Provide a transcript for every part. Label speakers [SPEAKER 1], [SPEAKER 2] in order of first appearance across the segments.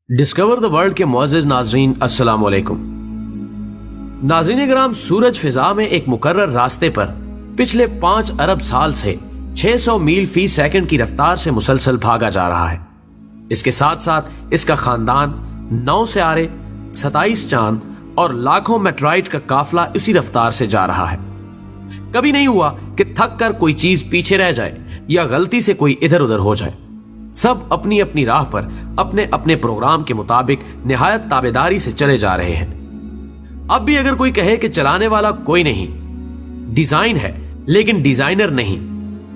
[SPEAKER 1] Discover the world के मुअज़्ज़िज़ नाज़रीन, अस्सलाम वालेकुम। नाज़रीन किराम, सूरज फिजा में एक मुकर्रर रास्ते पर पिछले 5 अरब साल से 600 मील फी सेकंड की रफ्तार से मुसलसल भागा जा रहा है। इसके साथ साथ इसका खानदान 9 सियारे, 27 चांद और लाखों मेट्राइट का काफिला इसी रफ्तार से जा रहा है। कभी नहीं हुआ कि थक कर कोई चीज पीछे रह जाए या गलती से कोई इधर उधर हो जाए। सब अपनी अपनी राह पर अपने अपने प्रोग्राम के मुताबिक निहायत ताबेदारी से चले जा रहे हैं। अब भी अगर कोई कहे कि चलाने वाला कोई नहीं, डिजाइन है लेकिन डिजाइनर नहीं,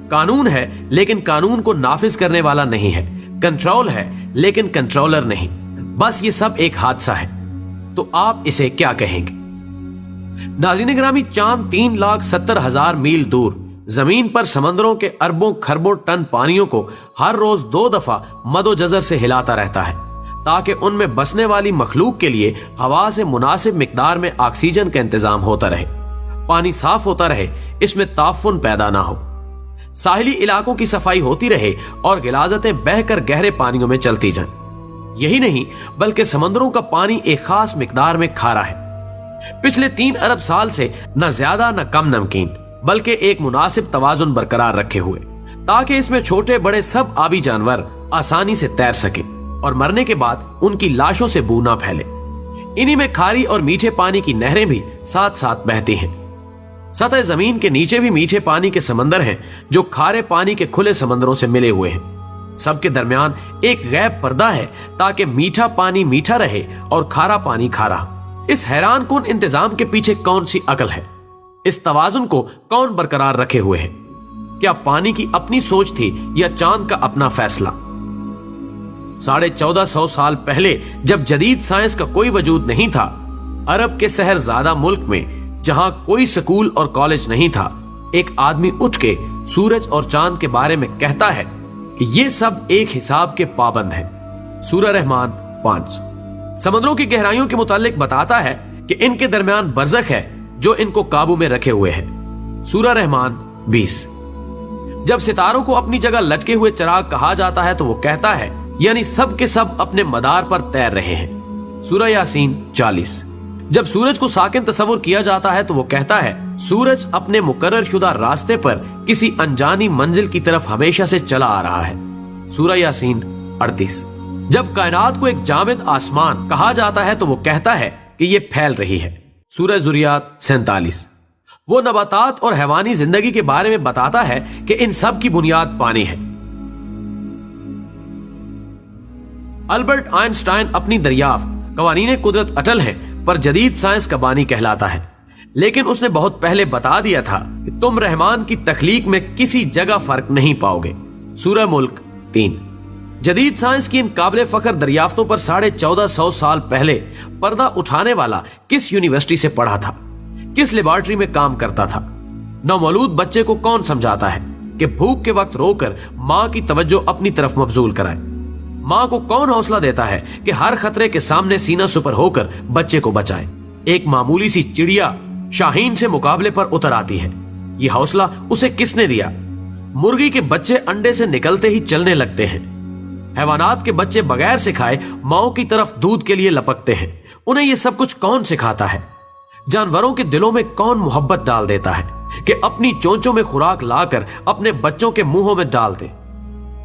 [SPEAKER 1] कानून है लेकिन कानून को नाफिज करने वाला नहीं है, कंट्रोल है लेकिन कंट्रोलर नहीं, बस ये सब एक हादसा है, तो आप इसे क्या कहेंगे? नाज़रीन गिरामी, चांद 3,70,000 मील दूर जमीन पर समंदरों के अरबों खरबों टन पानियों को हर रोज 2 दफा मदोजजर से हिलाता रहता है ताकि उनमें बसने वाली मखलूक के लिए हवा से मुनासिब मिकदार में ऑक्सीजन का इंतजाम होता रहे, पानी साफ होता रहे, इसमें ताफुन पैदा ना हो, साहिली इलाकों की सफाई होती रहे और गिलाजतें बहकर गहरे पानियों में चलती जाएं। यही नहीं बल्कि समंदरों का पानी एक खास मिकदार में खारा है, पिछले 3 अरब साल से न ज्यादा न कम नमकीन, बल्कि एक मुनासिब तवाजुन बरकरार रखे हुए, ताकि इसमें छोटे बड़े सब आबी जानवर आसानी से तैर सके और मरने के बाद उनकी लाशों से बू ना फैले। इन्हीं में खारी और मीठे पानी की नहरें भी साथ साथ बहती हैं। सतह जमीन के नीचे भी मीठे पानी के समंदर हैं जो खारे पानी के खुले समंदरों से मिले हुए हैं। सबके दरमियान एक गैब पर्दा है ताकि मीठा पानी मीठा रहे और खारा पानी खारा। इस हैरान कुन इंतजाम के पीछे कौन सी अकल है? इस तवाजुन को कौन बरकरार रखे हुए है? क्या पानी की अपनी सोच थी या चांद का अपना फैसला? 1450 साल पहले जब जदीद साइंस का कोई वजूद नहीं था, अरब के शहरजादा मुल्क में जहां कोई स्कूल और कॉलेज नहीं था, एक आदमी उठ के सूरज और चांद के बारे में कहता है कि ये सब एक हिसाब के पाबंद हैं। सूरह रहमान 5 समुद्रों की गहराइयों के मुतालिक बताता है कि इनके दरमियान बरज़ख है जो इनको काबू में रखे हुए है। सूरह रहमान 20 जब सितारों को अपनी जगह लटके हुए चिराग कहा जाता है तो वो कहता है यानी सब के सब अपने मदार पर तैर रहे हैं। सूरह यासीन 40 जब सूरज को साकिन तस्वुर किया जाता है तो वो कहता है सूरज अपने मुकर्रर शुदा रास्ते पर किसी अनजानी मंजिल की तरफ हमेशा से चला आ रहा है। सूरह यासीन 38 जब कायनात को एक जामिद आसमान कहा जाता है तो वो कहता है कि ये फैल रही है। सूरह ज़ुरियात 47 वो नबातात और हैवानी जिंदगी के बारे में बताता है कि इन सब की बुनियाद पानी है। अल्बर्ट आइंस्टाइन अपनी दरियाफ्त कवानीने कुदरत अटल है पर जदीद साइंस का बानी कहलाता है, लेकिन उसने बहुत पहले बता दिया था कि तुम रहमान की तख्लीक में किसी जगह फर्क नहीं पाओगे। सूरह मुल्क 3 जदीद साइंस की इन काबिल फखर दरियाफ्तों पर 1450 साल पहले पर्दा उठाने वाला किस यूनिवर्सिटी से पढ़ा था, किस लेबोरेटरी में काम करता था? नवमौलूद बच्चे को कौन समझाता है कि भूख के वक्त रोकर माँ की तवज्जो अपनी तरफ मबजूल कराए? माँ को कौन हौसला देता है कि हर खतरे के सामने सीना सुपर होकर बच्चे को बचाए? एक मामूली सी चिड़िया शाहीन से मुकाबले पर उतर आती है, ये हौसला उसे किसने दिया? मुर्गी के बच्चे अंडे से निकलते ही चलने लगते हैं। हैवानात के बच्चे बगैर सिखाए माओ की तरफ दूध के लिए लपकते हैं। उन्हें ये सब कुछ कौन सिखाता है? जानवरों के दिलों में कौन मोहब्बत डाल देता है कि अपनी चोंचों में खुराक लाकर अपने बच्चों के मुंहों में डाल दे?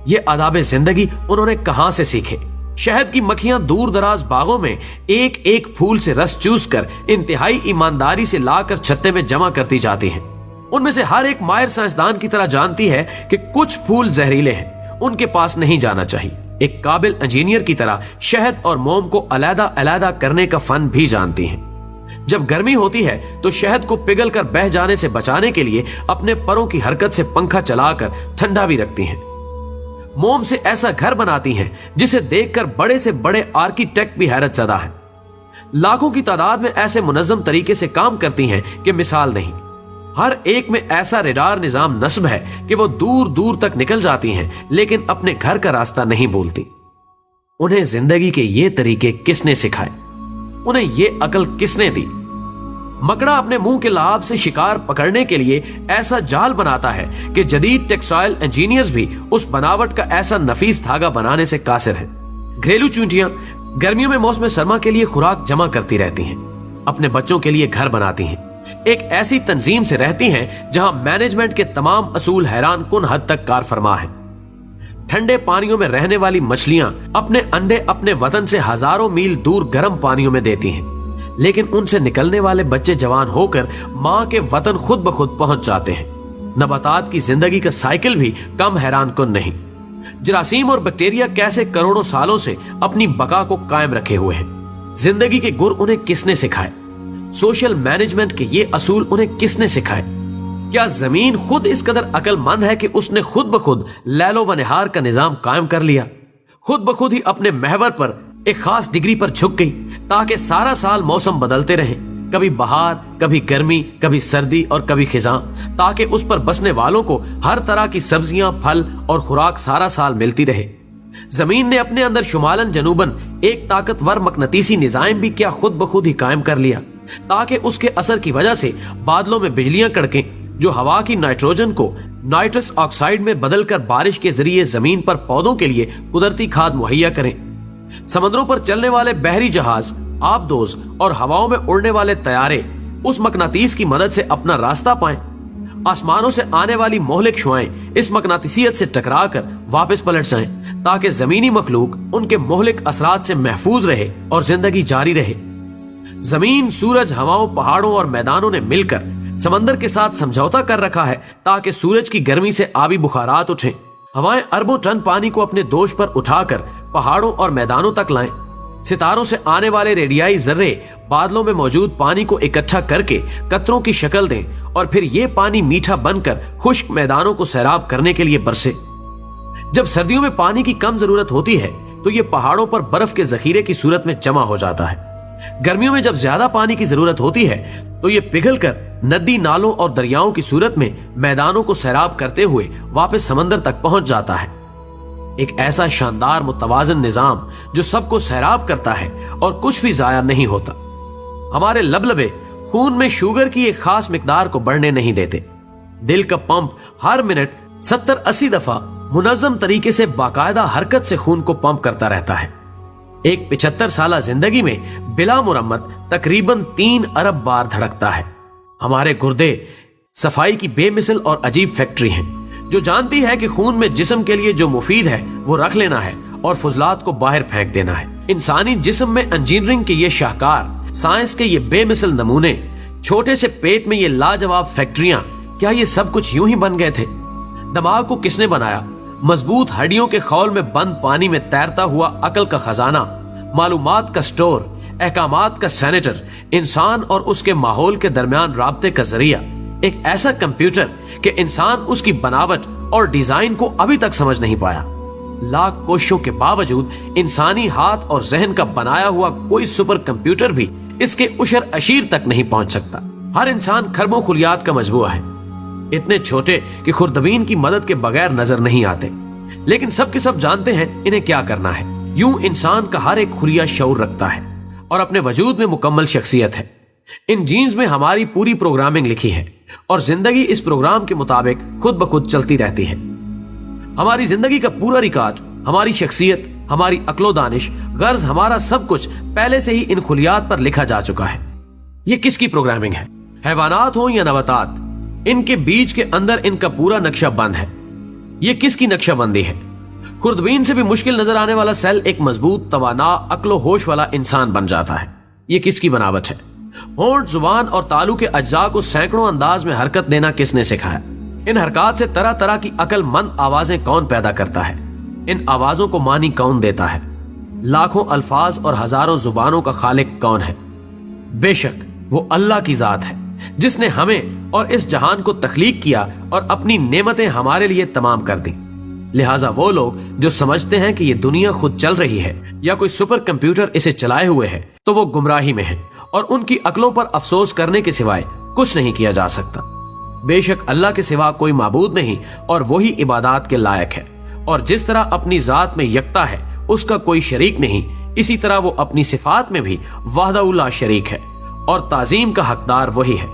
[SPEAKER 1] ये आदाबे जिंदगी उन्होंने कहां से सीखे? शहद की मक्खियां दूर दराज बागों में एक एक फूल से रस चूस कर इंतहाई ईमानदारी से लाकर छत्ते में जमा करती जाती हैं। उनमें से हर एक माहिर साइंसदान की तरह जानती है कि कुछ फूल जहरीले हैं, उनके पास नहीं जाना चाहिए। एक काबिल इंजीनियर की तरह शहद और मोम को अलग अलग करने का फन भी जानती हैं। जब गर्मी होती है तो शहद को पिघल कर बह जाने से बचाने के लिए अपने परों की हरकत से पंखा चलाकर ठंडा भी रखती हैं। मोम से ऐसा घर बनाती हैं जिसे देखकर बड़े से बड़े आर्किटेक्ट भी हैरत ज़दा हैं। लाखों की तादाद में ऐसे मुनज़्ज़म तरीके से काम करती हैं कि मिसाल नहीं। हर एक में ऐसा रेडार निजाम नस्ब है कि वो दूर दूर तक निकल जाती हैं लेकिन अपने घर का रास्ता नहीं भूलती। उन्हें जिंदगी के ये तरीके किसने सिखाए? उन्हें ये अकल किसने दी? मकड़ा अपने मुंह के लाभ से शिकार पकड़ने के लिए ऐसा जाल बनाता है कि जदीद टेक्सटाइल इंजीनियर्स भी उस बनावट का ऐसा नफीस धागा बनाने से कासिर है। घरेलू चूंटियां गर्मियों में मौसम सरमा के लिए खुराक जमा करती रहती हैं, अपने बच्चों के लिए घर बनाती हैं, एक ऐसी तंजीम से रहती हैं जहां मैनेजमेंट के तमाम असूल हैरान कुन हद तक कार फरमा है। ठंडे पानियों में रहने वाली मछलियां अपने अंडे अपने वतन से हजारों मील दूर गर्म पानियों में देती हैं, लेकिन उनसे निकलने वाले बच्चे जवान होकर मां के वतन खुद ब खुद पहुंच जाते हैं। नबातात की जिंदगी का साइकिल भी कम हैरान कुन नहीं। जरासीम और बैक्टीरिया कैसे करोड़ों सालों से अपनी बका को कायम रखे हुए हैं। जिंदगी के गुर उन्हें किसने सिखाए? सोशल मैनेजमेंट के ये असूल उन्हें किसने सिखाए? क्या जमीन खुद इस कदर अक्लमंद है कि उसने खुद ब खुद लैलो व निहार का निजाम कायम कर लिया, खुद ब खुद ही अपने महवर पर एक खास डिग्री पर झुक गई ताकि सारा साल मौसम बदलते रहे, कभी बहार, कभी गर्मी, कभी सर्दी और कभी खिजां, ताकि उस पर बसने वालों को हर तरह की सब्जियां, फल और खुराक सारा साल मिलती रहे। जमीन ने अपने अंदर शुमालन जनूबन एक ताकतवर मकनतीसी निजाम भी क्या खुद ब खुद ही कायम कर लिया, ताकि उसके असर की वजह से बादलों में बिजलियां कड़कें जो हवा की नाइट्रोजन को नाइट्रस ऑक्साइड में बदलकर बारिश के जरिए जमीन पर पौधों के लिए कुदरती खाद मुहैया करें। समंदरों पर चलने वाले बहरी जहाज, आबदोज और हवाओं में उड़ने वाले तैयारे उस मकनातीस की मदद से अपना रास्ता पाएं। आसमानों से आने वाली मोहलिक शुआएं इस मकनातीसियत से टकराकर वापस पलट जाएं, ताकि जमीनी मखलूक उनके मोहलिक असरात से महफूज रहे और जिंदगी जारी रहे। जमीन, सूरज, हवाओं, पहाड़ों और मैदानों ने मिलकर समंदर के साथ समझौता कर रखा है ताकि सूरज की गर्मी से आबी बुखारात उठें। हवाएं अरबों टन पानी को अपने दोष पर उठाकर पहाड़ों और मैदानों तक लाएं। सितारों से आने वाले रेडियाई जर्रे बादलों में मौजूद पानी को इकट्ठा करके कतरों की शक्ल दें और फिर ये पानी मीठा बनकर खुश्क मैदानों को सैराब करने के लिए बरसे। जब सर्दियों में पानी की कम जरूरत होती है तो ये पहाड़ों पर बर्फ के जखीरे की सूरत में जमा हो जाता है। गर्मियों में जब ज्यादा पानी की जरूरत होती है तो ये पिघलकर नदी, नालों और दरियाओं की सूरत में मैदानों को सैराब करते हुए वापस समंदर तक पहुंच जाता है। एक ऐसा शानदार मुतवाजन निजाम जो सबको सैराब करता है और कुछ भी जाया नहीं होता। हमारे लबलबे खून में शुगर की एक खास मिकदार को बढ़ने नहीं देते। दिल का पंप हर मिनट 70-80 दफा मुनज़्ज़म तरीके से बाकायदा हरकत से खून को पंप करता रहता है। एक 75 साला जिंदगी में बिला मुरम्मत तकरीबन 3 अरब बार धड़कता है। हमारे गुर्दे सफाई की बेमिसल और अजीब फैक्ट्री हैं, जो जानती है कि खून में जिस्म के लिए जो मुफीद है वो रख लेना है और फुजलात को बाहर फेंक देना है। इंसानी जिस्म में इंजीनियरिंग के ये शाहकार, साइंस के ये बेमिसल नमूने, छोटे से पेट में ये लाजवाब फैक्ट्रियां, क्या ये सब कुछ यूं ही बन गए थे? दिमाग को किसने बनाया? मजबूत हड्डियों के खौल में बंद पानी में तैरता हुआ अकल का खजाना, मालूमात का स्टोर, अहकामात का सेनेटर, इंसान और उसके माहौल के दरमियान राब्ते का जरिया, एक ऐसा कंप्यूटर कि इंसान उसकी बनावट और डिजाइन को अभी तक समझ नहीं पाया। लाख कोशिशों के बावजूद इंसानी हाथ और जहन का बनाया हुआ कोई सुपर कंप्यूटर भी इसके उशर अशीर तक नहीं पहुंच सकता। हर इंसान खरबों खुलियात का मजबूआ है, इतने छोटे कि खुर्दबीन की मदद के बगैर नजर नहीं आते, लेकिन सब के सब जानते हैं इन्हें क्या करना है। यूं इंसान का हर एक खुलिया शऊर रखता है और अपने वजूद में मुकम्मल शख्सियत है। इन जीन्स में हमारी पूरी प्रोग्रामिंग लिखी है और जिंदगी इस प्रोग्राम के मुताबिक खुद ब खुद चलती रहती है। हमारी जिंदगी का पूरा रिकॉर्ड, हमारी शख्सियत, हमारी अक्लो दानिश, गर्ज, हमारा सब कुछ पहले से ही इन खुलियात पर लिखा जा चुका है। ये किसकी प्रोग्रामिंग है? हैवानात हो या नबातात, इनके बीच के अंदर इनका पूरा नक्शा बंद है। ये किसकी नक्शाबंदी है? खुर्दबीन से भी मुश्किल नजर आने वाला सेल एक मजबूत, तवाना, अक्लो होश वाला इंसान बन जाता है। ये किसकी बनावट है? होंठ, जुबान और तालू के अज्जा को सैकड़ों अंदाज में हरकत देना किसने सिखाया? इन हरकत से तरह तरह की अक्लमंद आवाजें कौन पैदा करता है? इन आवाजों को मानी कौन देता है? लाखों अल्फाज और हजारों जुबानों का खालिक कौन है? बेशक वो अल्लाह की जात है जिसने हमें और इस जहान को तख्लीक किया और अपनी नेमतें हमारे लिए तमाम कर दी। लिहाजा वो लोग जो समझते हैं कि ये दुनिया खुद चल रही है या कोई सुपर कंप्यूटर इसे चलाए हुए है, तो वो गुमराही में है और उनकी अक्लों पर अफसोस करने के सिवाय कुछ नहीं किया जा सकता। बेशक अल्लाह के सिवा कोई माबूद नहीं और वही इबादत के लायक है, और जिस तरह अपनी जात में यकता है, उसका कोई शरीक नहीं, इसी तरह वो अपनी सिफात में भी वहदहु ला शरीक है और ताजीम का हकदार वही है।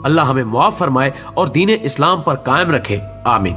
[SPEAKER 1] अल्लाह हमें मुआफ फरमाए और दीन इस्लाम पर कायम रखे। आमीन।